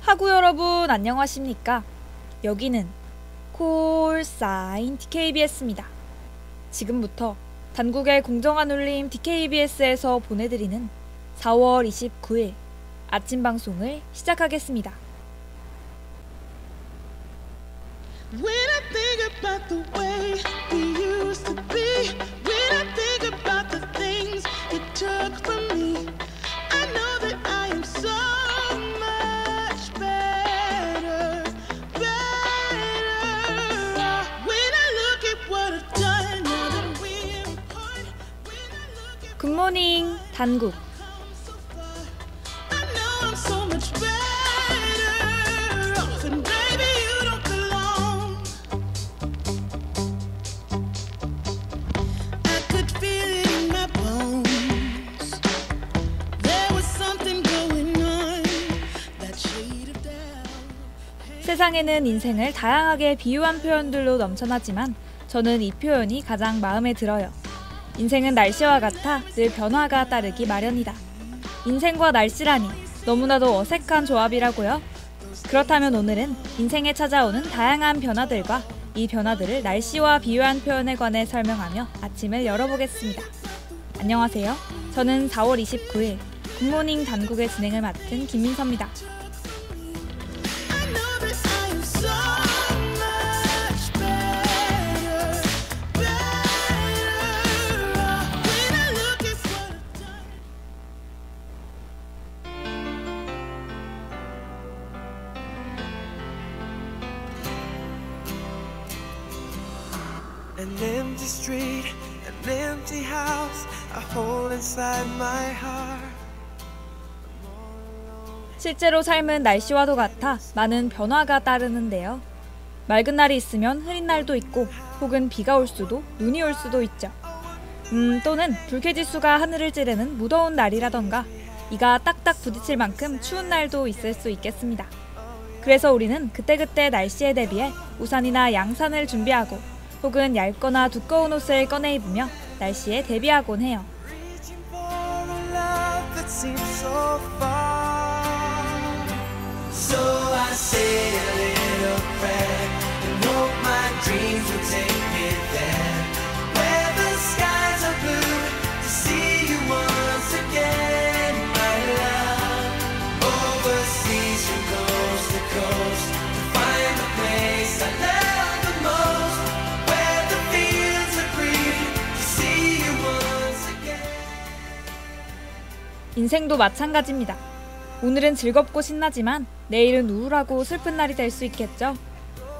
하구 여러분 안녕하십니까? 여기는 콜사인 DKBS입니다. 지금부터 단국의 공정한 울림 DKBS에서 보내드리는 4월 29일 아침 방송을 시작하겠습니다. When I think about the way we used to be, when I think about the things you took from me, I know that I am so much better, better. When I look at what I've done, now that we're apart, when I look at 굿모닝 단국. so far, I know I'm so much better off, and baby you don't belong. I could feel it in my bones. There was something going on, that shade of doubt. 세상에는 인생을 다양하게 비유한 표현들로 넘쳐나지만 저는 이 표현이 가장 마음에 들어요. 인생은 날씨와 같아 늘 변화가 따르기 마련이다. 인생과 날씨라니 너무나도 어색한 조합이라고요. 그렇다면 오늘은 인생에 찾아오는 다양한 변화들과 이 변화들을 날씨와 비유한 표현에 관해 설명하며 아침을 열어보겠습니다. 안녕하세요. 저는 4월 29일 굿모닝 단국의 진행을 맡은 김민서입니다. I know that I am so much better, better off. When I look at what I've done. An empty street, an empty house, a hole inside my heart. 실제로 삶은 날씨와도 같아 많은 변화가 따르는데요. 맑은 날이 있으면 흐린 날도 있고 혹은 비가 올 수도 눈이 올 수도 있죠. 또는 불쾌지수가 하늘을 찌르는 무더운 날이라던가 이가 딱딱 부딪힐 만큼 추운 날도 있을 수 있겠습니다. 그래서 우리는 그때그때 날씨에 대비해 우산이나 양산을 준비하고 혹은 얇거나 두꺼운 옷을 꺼내 입으며 날씨에 대비하곤 해요. Reaching for a love that seems so far. So I say a little prayer and hope my dreams will take me there, where the skies are blue, to see you once again, my love. Overseas from coast to coast, to find the place I love the most, where the fields are green, to see you once again. 인생도 마찬가지입니다. 오늘은 즐겁고 신나지만 내일은 우울하고 슬픈 날이 될 수 있겠죠.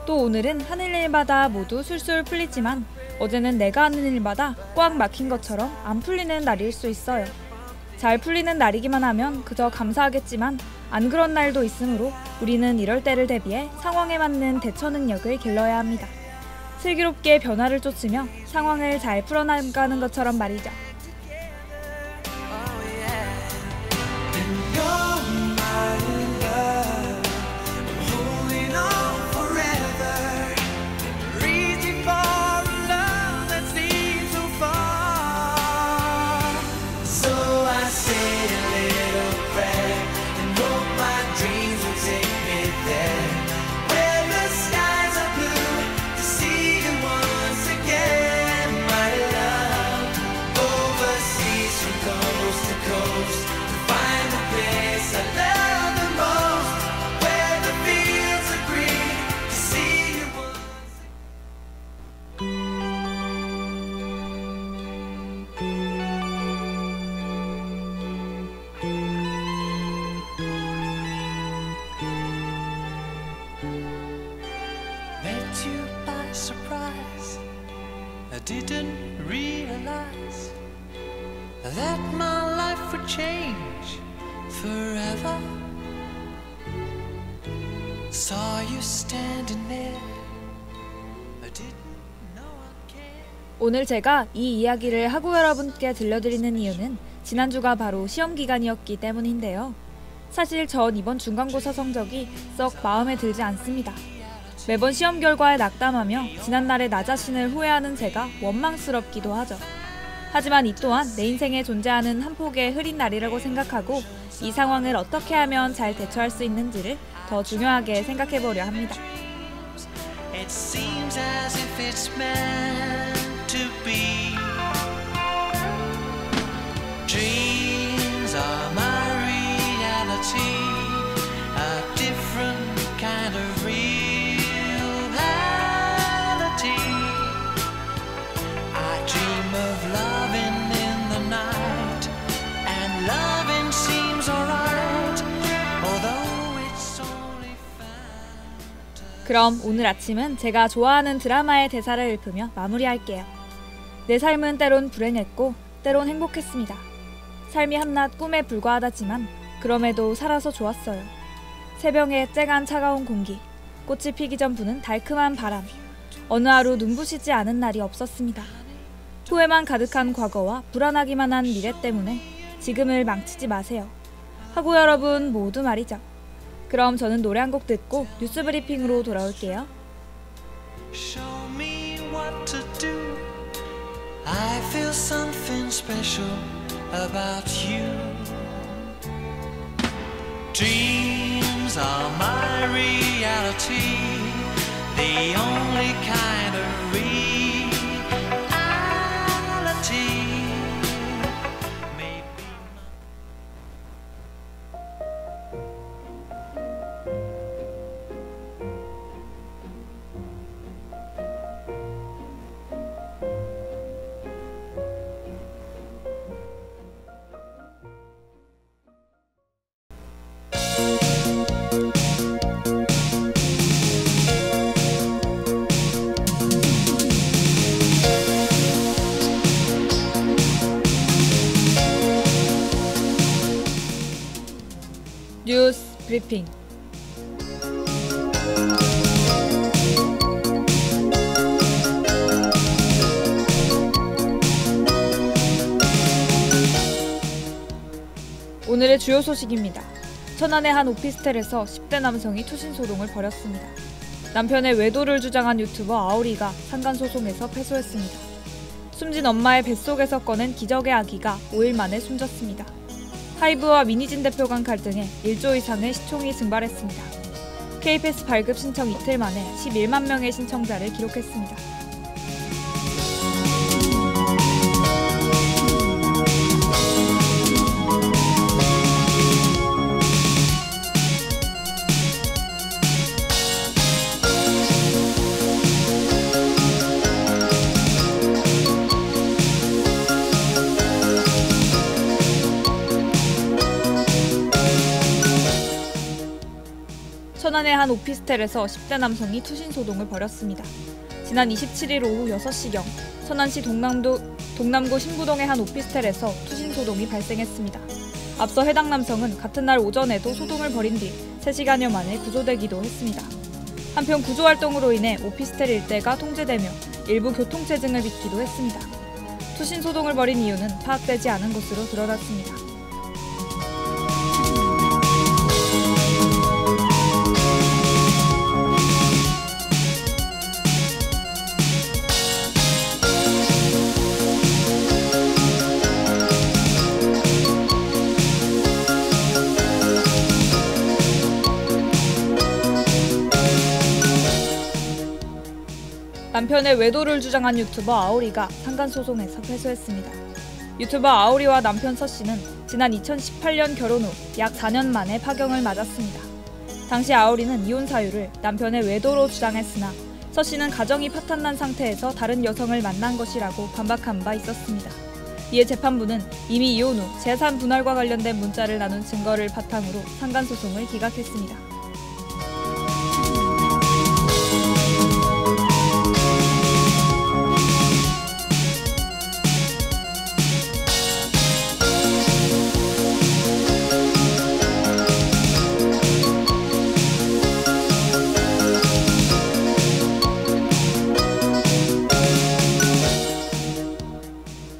또 오늘은 하는 일마다 모두 술술 풀리지만 어제는 내가 하는 일마다 꽉 막힌 것처럼 안 풀리는 날일 수 있어요. 잘 풀리는 날이기만 하면 그저 감사하겠지만 안 그런 날도 있으므로 우리는 이럴 때를 대비해 상황에 맞는 대처 능력을 길러야 합니다. 슬기롭게 변화를 쫓으며 상황을 잘 풀어나가는 것처럼 말이죠. Met you by surprise. I didn't realize that my life would change forever. Saw you standing there. I didn't know I cared. 오늘 제가 이 이야기를 하구 여러분께 들려드리는 이유는 지난주가 바로 시험 기간이었기 때문인데요. 사실 전 이번 중간고사 성적이 썩 마음에 들지 않습니다. 매번 시험 결과에 낙담하며 지난날의 나 자신을 후회하는 제가 원망스럽기도 하죠. 하지만 이 또한 내 인생에 존재하는 한 폭의 흐린 날이라고 생각하고 이 상황을 어떻게 하면 잘 대처할 수 있는지를 더 중요하게 생각해보려 합니다. It seems as if it's meant to be. Dreams are my reality, a different kind of reality. I dream of loving in the night, and loving seems alright, although it's only fantasy. 그럼 오늘 아침은 제가 좋아하는 드라마의 대사를 읊으며 마무리할게요. 내 삶은 때론 불행했고 때론 행복했습니다. 삶이 한낱 꿈에 불과하다지만 그럼에도 살아서 좋았어요. 새벽에 쨍한 차가운 공기, 꽃이 피기 전 부는 달큼한 바람, 어느 하루 눈부시지 않은 날이 없었습니다. 후회만 가득한 과거와 불안하기만 한 미래 때문에 지금을 망치지 마세요. 하고 여러분 모두 말이죠. 그럼 저는 노래 한 곡 듣고 뉴스 브리핑으로 돌아올게요. Show me what to do. I feel something special about you. Dreams are my reality, the only kind of reality. Maybe 뉴스 브리핑. 오늘의 주요 소식입니다. 천안의 한 오피스텔에서 10대 남성이 투신 소동을 벌였습니다. 남편의 외도를 주장한 유튜버 아우리가 상간소송에서 패소했습니다. 숨진 엄마의 뱃속에서 꺼낸 기적의 아기가 5일 만에 숨졌습니다. 하이브와 미니진 대표 간 갈등에 1조 이상의 시총이 증발했습니다. K패스 발급 신청 이틀 만에 11만 명의 신청자를 기록했습니다. 천안의 한 오피스텔에서 10대 남성이 투신 소동을 벌였습니다. 지난 27일 오후 6시경 천안시 동남구 신부동의 한 오피스텔에서 투신 소동이 발생했습니다. 앞서 해당 남성은 같은 날 오전에도 소동을 벌인 뒤 3시간여 만에 구조되기도 했습니다. 한편 구조활동으로 인해 오피스텔 일대가 통제되며 일부 교통체증을 빚기도 했습니다. 투신 소동을 벌인 이유는 파악되지 않은 것으로 드러났습니다. 남편의 외도를 주장한 유튜버 아우리가 상간소송에서 패소했습니다. 유튜버 아우리와 남편 서 씨는 지난 2018년 결혼 후 약 4년 만에 파경을 맞았습니다. 당시 아우리는 이혼 사유를 남편의 외도로 주장했으나 서 씨는 가정이 파탄난 상태에서 다른 여성을 만난 것이라고 반박한 바 있었습니다. 이에 재판부는 이미 이혼 후 재산 분할과 관련된 문자를 나눈 증거를 바탕으로 상간소송을 기각했습니다.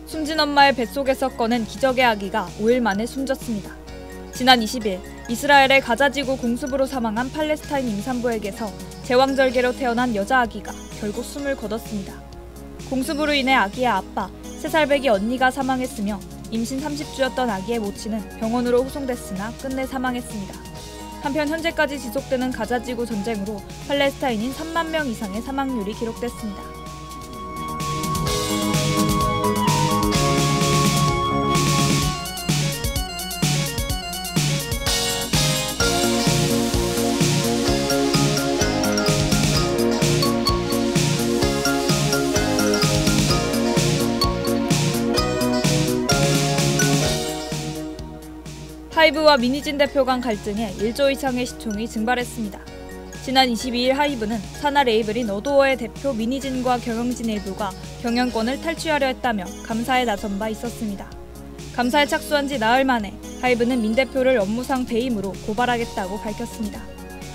숨진 엄마의 뱃속에서 꺼낸 기적의 아기가 5일 만에 숨졌습니다. 지난 20일 이스라엘의 가자지구 공습으로 사망한 팔레스타인 임산부에게서 제왕절개로 태어난 여자 아기가 결국 숨을 거뒀습니다. 공습으로 인해 아기의 아빠, 3살배기 언니가 사망했으며 임신 30주였던 아기의 모친은 병원으로 후송됐으나 끝내 사망했습니다. 한편 현재까지 지속되는 가자지구 전쟁으로 팔레스타인인 3만 명 이상의 사망률이 기록됐습니다. 하이브와 미니진 대표 간 갈등에 1조 이상의 시총이 증발했습니다. 지난 22일 하이브는 산하 레이블인 어도어의 대표 미니진과 경영진 일부가 경영권을 탈취하려 했다며 감사에 나선 바 있었습니다. 감사에 착수한 지 나흘 만에 하이브는 민 대표를 업무상 배임으로 고발하겠다고 밝혔습니다.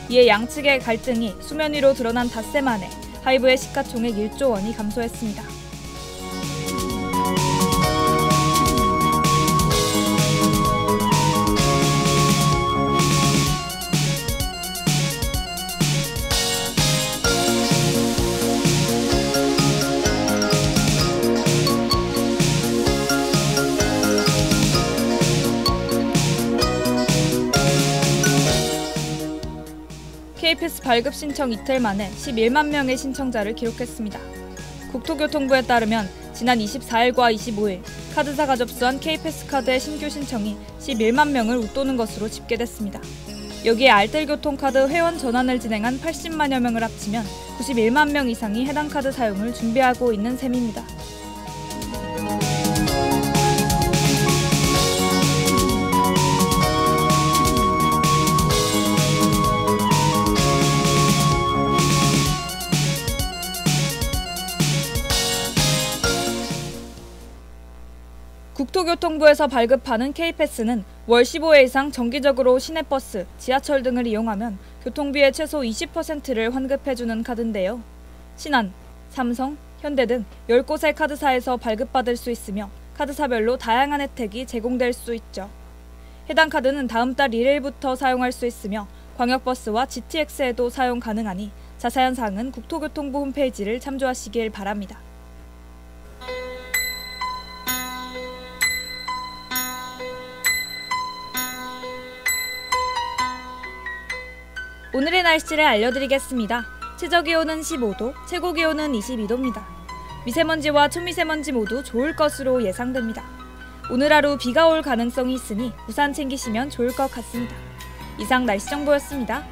이에 양측의 갈등이 수면 위로 드러난 닷새 만에 하이브의 시가총액 1조 원이 감소했습니다. K패스 발급 신청 이틀 만에 11만 명의 신청자를 기록했습니다. 국토교통부에 따르면 지난 24일과 25일 카드사가 접수한 K패스 카드의 신규 신청이 11만 명을 웃도는 것으로 집계됐습니다. 여기에 알뜰교통카드 회원 전환을 진행한 80만여 명을 합치면 91만 명 이상이 해당 카드 사용을 준비하고 있는 셈입니다. 국토교통부에서 발급하는 K패스는 월 15회 이상 정기적으로 시내버스, 지하철 등을 이용하면 교통비의 최소 20%를 환급해주는 카드인데요. 신한, 삼성, 현대 등 10곳의 카드사에서 발급받을 수 있으며 카드사별로 다양한 혜택이 제공될 수 있죠. 해당 카드는 다음 달 1일부터 사용할 수 있으며 광역버스와 GTX에도 사용 가능하니 자세한 사항은 국토교통부 홈페이지를 참조하시길 바랍니다. 오늘의 날씨를 알려드리겠습니다. 최저기온은 15도, 최고기온은 22도입니다. 미세먼지와 초미세먼지 모두 좋을 것으로 예상됩니다. 오늘 하루 비가 올 가능성이 있으니 우산 챙기시면 좋을 것 같습니다. 이상 날씨 정보였습니다.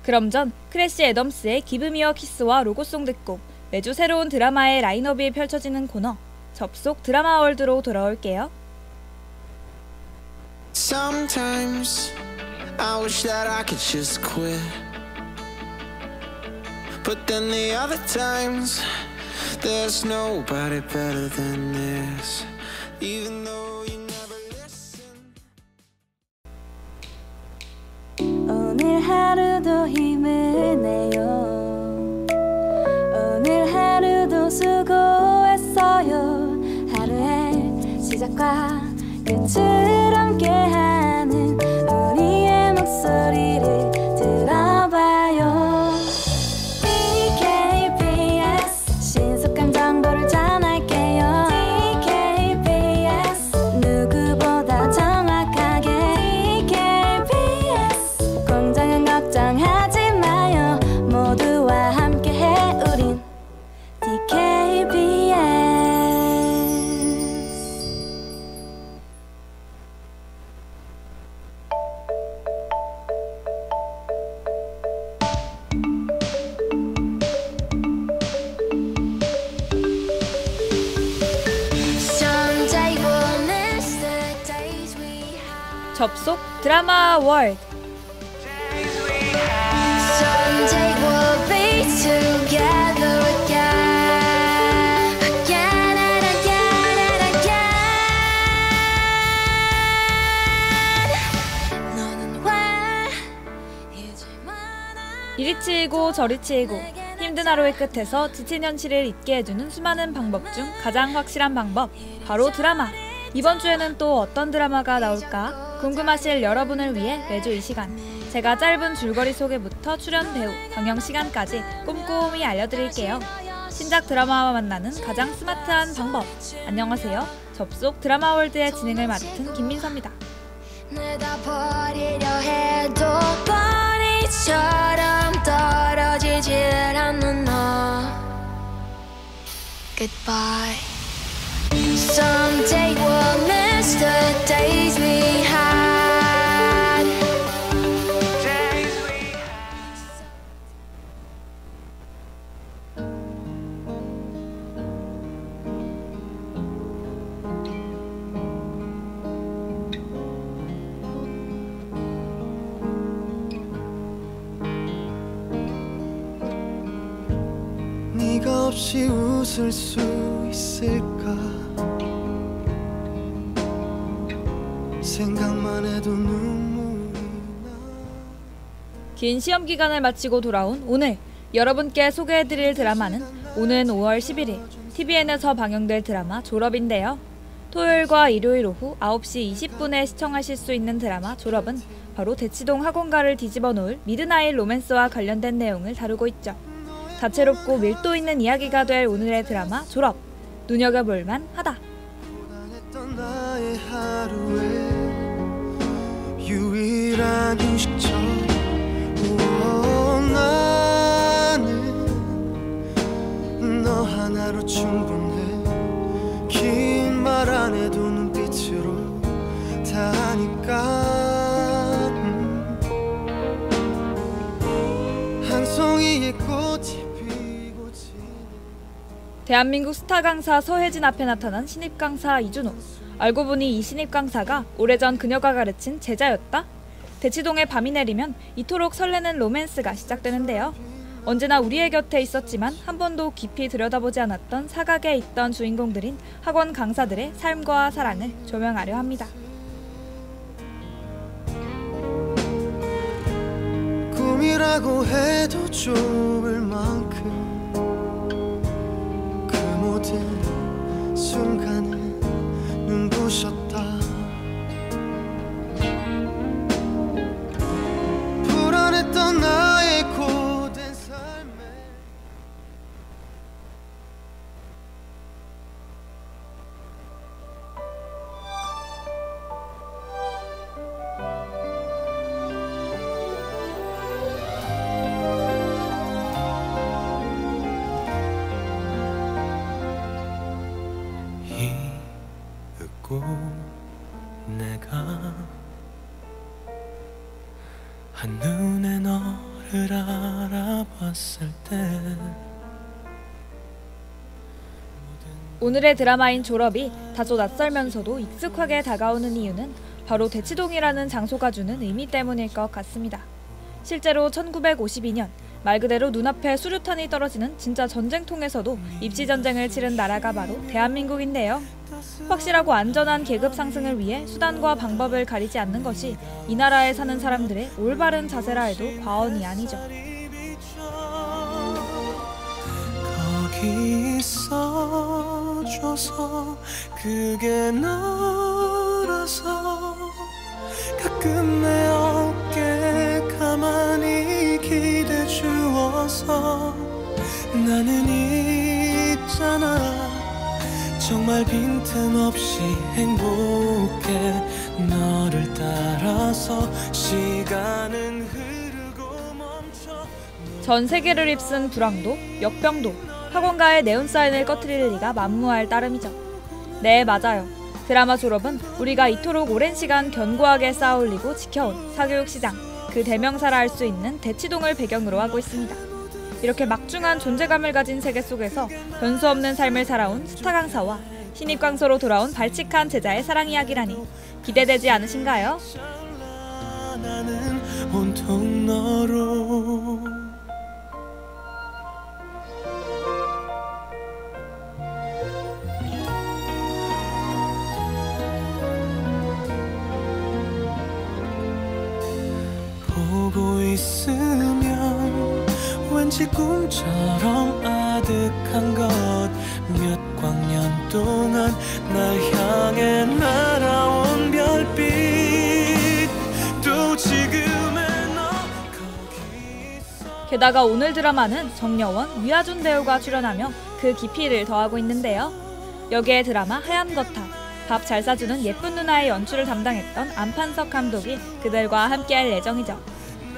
그럼 전 크래시 애덤스의 Give Me a Kiss와 로고송 듣고 매주 새로운 드라마의 라인업이 펼쳐지는 코너 접속 드라마 월드로 돌아올게요. Sometimes I wish that I could just quit, but then the other times there's nobody better than this, even though you never listen. 오늘 하루도 힘을 내요. 오늘 하루도 수고했어요. 하루의 시작과 끝을 함께하는 우리의 목소리를 들어봐요. KBS 신속한 정보를 전할게요. KBS 누구보다 정확하게. KBS 공정한 걱정하지 마요. 모두와 함께해 우린 KBS. 접속 드라마 월드. Someday we'll be together again, again and again and again. 너는 왜 이제만 이리 치이고 저리 치이고 힘든 하루의 끝에서 지친 현실을 잊게 해주는 수많은 방법 중 가장 확실한 방법, 바로 드라마. 이번 주에는 또 어떤 드라마가 나올까? 궁금하실 여러분을 위해 매주 이 시간 제가 짧은 줄거리 소개부터 출연 배우, 방영 시간까지 꼼꼼히 알려드릴게요. 신작 드라마와 만나는 가장 스마트한 방법. 안녕하세요. 접속 드라마월드의 진행을 맡은 김민서입니다. 내다 버리려 해도 버리처럼 떨어지질 않는 너. Goodbye. Someday we'll miss the days we had. 네가 없이 웃을 수 있을까 생각만 해도 눈물이 나. 긴 시험 기간을 마치고 돌아온 오늘 여러분께 소개해드릴 드라마는 오는 5월 11일 TVN에서 방영될 드라마 졸업인데요. 토요일과 일요일 오후 9시 20분에 시청하실 수 있는 드라마 졸업은 바로 대치동 학원가를 뒤집어 놓을 미드나잇 로맨스와 관련된 내용을 다루고 있죠. 다채롭고 밀도 있는 이야기가 될 오늘의 드라마 졸업, 눈여겨볼만 하다. 고단했던 나의 하루에 유일한 휴식처. 나는 너 하나로 충분해. 긴 말 안 해도 눈빛으로 다 하니까. 한 송이의 꽃이 대한민국 스타 강사 서혜진 앞에 나타난 신입 강사 이준호. 알고 보니 이 신입 강사가 오래전 그녀가 가르친 제자였다? 대치동에 밤이 내리면 이토록 설레는 로맨스가 시작되는데요. 언제나 우리의 곁에 있었지만 한 번도 깊이 들여다보지 않았던 사각에 있던 주인공들인 학원 강사들의 삶과 사랑을 조명하려 합니다. 꿈이라고 해도 좁을 만큼 모든 순간은 눈부셨다. 불안했던 나의 고된 삶에 내가 한눈에 너를 알아봤을 때 오늘의 드라마인 졸업이 다소 낯설면서도 익숙하게 다가오는 이유는 바로 대치동이라는 장소가 주는 의미 때문일 것 같습니다. 실제로 1952년 말 그대로 눈앞에 수류탄이 떨어지는 진짜 전쟁통에서도 입시전쟁을 치른 나라가 바로 대한민국인데요. 확실하고 안전한 계급 상승을 위해 수단과 방법을 가리지 않는 것이 이 나라에 사는 사람들의 올바른 자세라 해도 과언이 아니죠. 거기 있어줘서 그게 너라서 가끔 내 어깨에 가만히 기대 주어서 나는 있잖아. 정말 빈틈없이 행복해. 너를 따라서 시간은 흐르고 멈춰. 전 세계를 휩쓴 불황도, 역병도 학원가의 네온사인을 꺼트릴 리가 만무할 따름이죠. 네, 맞아요. 드라마 졸업은 우리가 이토록 오랜 시간 견고하게 쌓아올리고 지켜온 사교육시장, 그 대명사라 할 수 있는 대치동을 배경으로 하고 있습니다. 이렇게 막중한 존재감을 가진 세계 속에서 변수 없는 삶을 살아온 스타 강사와 신입 강사로 돌아온 발칙한 제자의 사랑 이야기라니 기대되지 않으신가요? 나는 온통 너로 보고 있으면 왠지 꿈처럼 아득한 것. 몇 광년 동안 날 향해 날아온 별빛. 또 지금의 너 게다가 오늘 드라마는 정여원, 위아준 배우가 출연하며 그 깊이를 더하고 있는데요. 여기에 드라마 하얀 거탑, 밥 잘 사주는 예쁜 누나의 연출을 담당했던 안판석 감독이 그들과 함께할 예정이죠.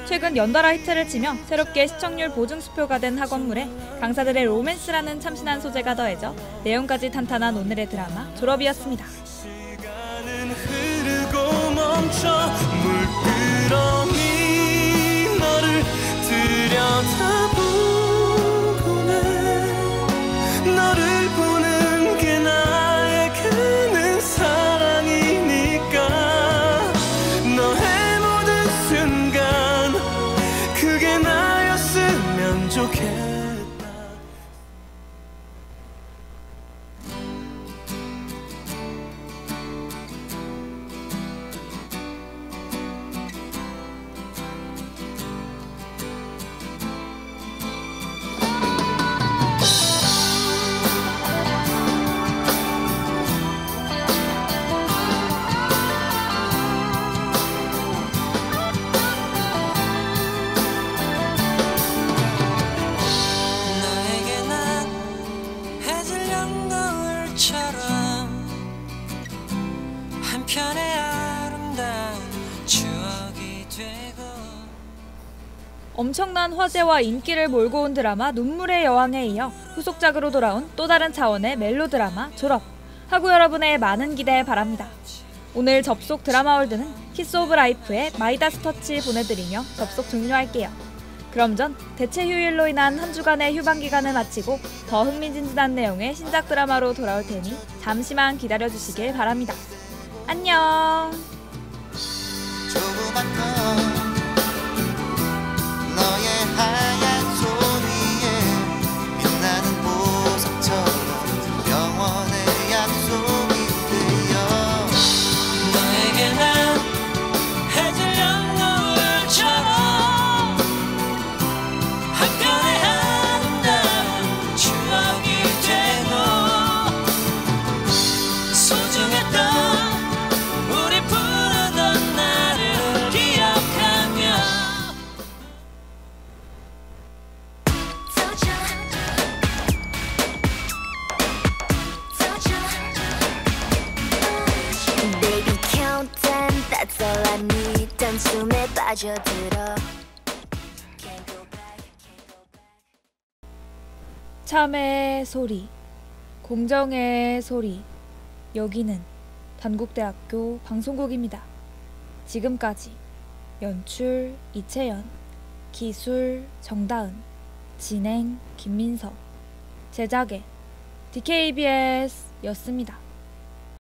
최근 연달아 히트를 치며 새롭게 시청률 보증수표가 된 학원물에 강사들의 로맨스라는 참신한 소재가 더해져 내용까지 탄탄한 오늘의 드라마 졸업이었습니다. 시간은 흐르고 멈춰 물끄러미 너를 들여다보고는 너를 보는 게 나에게는 사랑이니까 너의 모든 순간 그게 나였으면 좋겠다. 너에게 난 해질녘 노을처럼 한편의 아름다운 추억이 되고 엄청난 화제와 인기를 몰고 온 드라마 눈물의 여왕에 이어 후속작으로 돌아온 또 다른 차원의 멜로 드라마 졸업. 하고 여러분의 많은 기대 바랍니다. 오늘 접속 드라마월드는 키스 오브 라이프의 마이다스 터치 보내드리며 접속 종료할게요. 그럼 전 대체 휴일로 인한 한 주간의 휴방 기간을 마치고 더 흥미진진한 내용의 신작 드라마로 돌아올 테니 잠시만 기다려주시길 바랍니다. 안녕! 조그맣던 너의 하얀 손 위에 빛나는 보석처럼 영원의 약속이 되어 너에게 난 해질녘 노을처럼 한편의 아름다운 추억이 되고 소중했던 우리 부르던 나를 기억하며 Baby countdown, that's all I need. 단숨에 빠져들어. Can't go back, can't go back. 참의 소리, 공정의 소리. 여기는 단국대학교 방송국입니다. 지금까지 연출 이채연, 기술 정다은, 진행 김민석, 제작의 DKBS였습니다.